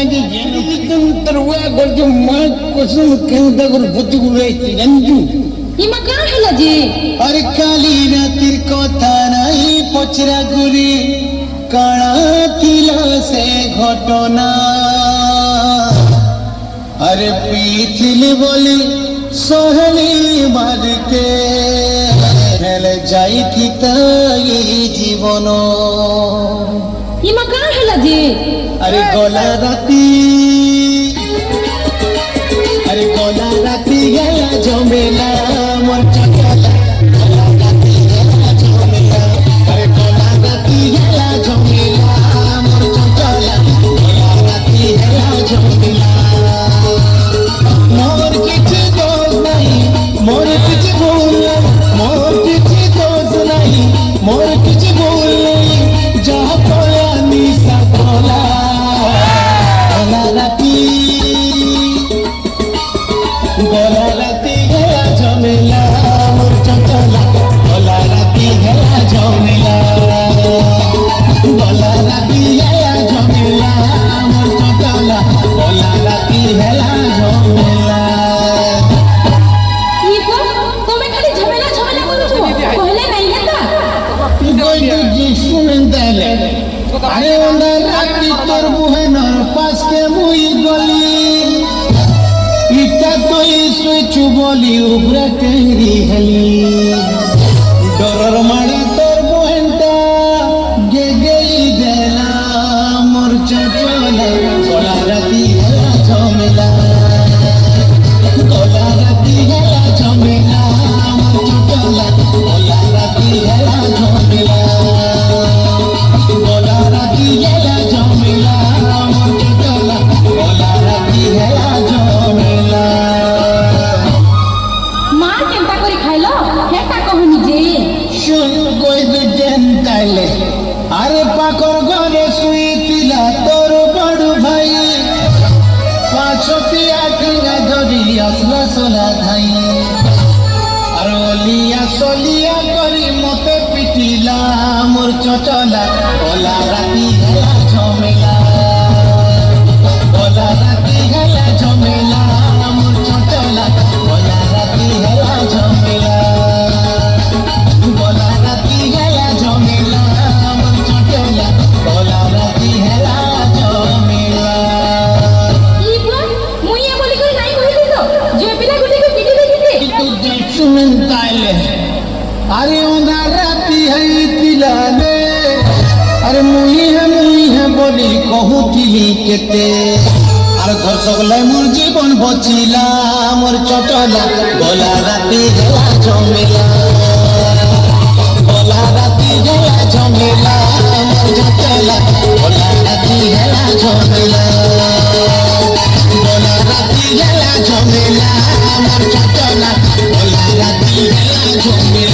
ଆଜି ଜାଣିଛି ତୋର ୱା କରୁଛୁ ମା କସମ କେନ୍ତା କରି ଭୋଜି ଗୁଡ଼ାଇଛି ଜାଣିଛୁ ইমা কার হলা যে আরে কালি রাতের কথা নাই পচরা গুরি কাଣା ଥିଲା সে ঘটনা আরে পিছিলি বলি সহলি মারতে হেলে যাইতি তাই জীবন ইমা কার হলা যে আরে গলা রাতি গেলা জমেলা মোর চটলা গলা রাতি গেলা জমেলা আরে গলা রাতি গেলা জমেলা মোর চটলা গলা রাতি গেলা জমেলা মোর কিছু দোষ নাই মোর কিছু ভুল নাই মোর কিছু দোষ নাই মোর কিছু ভুল নাই যা কলা নিশা কলা গলা রাতি গলা রাতি গেলা ঝমেলা মোর চটলা গলা রাতি গেলা ঝমেলা গলা রাতি গেলা ঝমেলা মোর চটলা গলা রাতি গেলা ঝমেলা ইকো তুমি খালি ঝমেলা ঝমেলা করছো কইলে নাই হেতা গইতে যে শুনেন তাইলে আরে ওনা রাতি তোর বুহেনর পাশকে মুই গলি ইটা তুই শুইছু বলি উপরে টেঙ্গি হেলি ডরর মারি তোর বুহেনটা গেই দেলা মোর চটলা গলা রাতি হেলা ঝমেলা গলা রাতি হেলা ঝমেলা মোর চটলা গলা রাতি হেলা ঝমেলা গলা রাতি হেলা ঝমেলা মোর চটলা গলা রাতি হেলা ঝমেলা মা কেনতা করে খাইলো হেতা কহনি যে শুন কই দেন তাইলে আরে পাকর ঘরে শুইতিলা তোর বড় ভাই পাঁচটিয়া ঠেঙ্গা ধরি আসলা সোলা ধাই আর অলিয়া সলিয়া করি মতে পিটিলা মোর চটলা গলা রাতি হেলা ঝমেলা গলা রাতি হেলা ঝমেলা মোর চটলা গলা রাতি হেলা ঝমেলা গলা রাতি হেলা ঝমেলা মোর চটলা গলা রাতি হেলা ঝমেলা ইকো মুই এ বলি করে নাই কইলি তো যে পিলা গুটিকে পিটি দেখিতে কিন্তু শুনেন তাইলে আরে ওনা রাতি হইতিলা রে আরে মুই হে বলি কহুতিলি কেতে আর ঘর সকলাই মোর জীবন বচিলা মোর চটলা গলা রাতি গেলা ঝমেলা গলা রাতি গেলা ঝমেলা মোর চটলা গলা রাতি গেলা ঝমেলা গলা রাতি গেলা ঝমেলা মোর চটলা গলা রাতি গেলা ঝমেলা